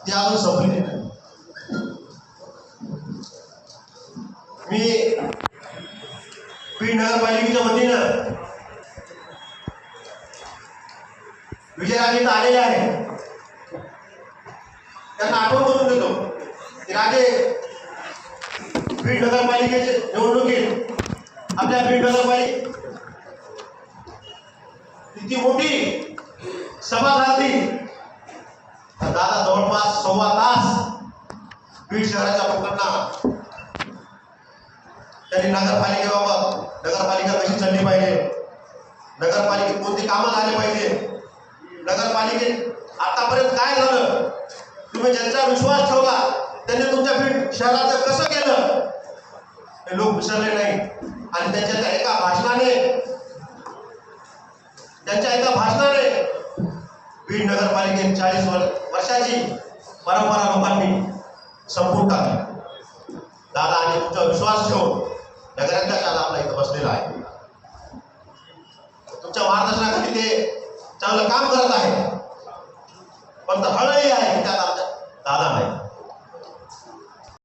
ती अजून संपली नाही. मी बीड नगरपालिकेच्या वतीनं विजयराजे आलेले आहे, त्यांना आठवण करून देतो की राजे बीड नगरपालिकेचे निवडणुकीत आपल्या बीड नगरपालिका किती मोठी सभा झाली. दादा जवळपास 1.25 तास बीड शहराच्या लोकांना त्यांनी नगरपालिकेबाबत, नगरपालिका कशी चालली पाहिजे, नगरपालिकेत कोणती कामं झाली पाहिजे, नगरपालिकेत आतापर्यंत काय झालं, तुम्ही ज्यांचा विश्वास ठेवला त्यांनी तुमच्या बीड शहराचं कसं केलं हे लोक विसरले नाही. आणि त्यांच्या एका भाषणाने बीड नगरपालिकेत 40 वर्षाची परंपरा लोकांनी संपून टाकली. दादा आणि तुमचा विश्वास ठेवून नगराध्यक्ष आज आपला इथं बसलेला आहे. तुमच्या मार्गदर्शनाखाली ते चांगलं काम करत आहे, पण हळही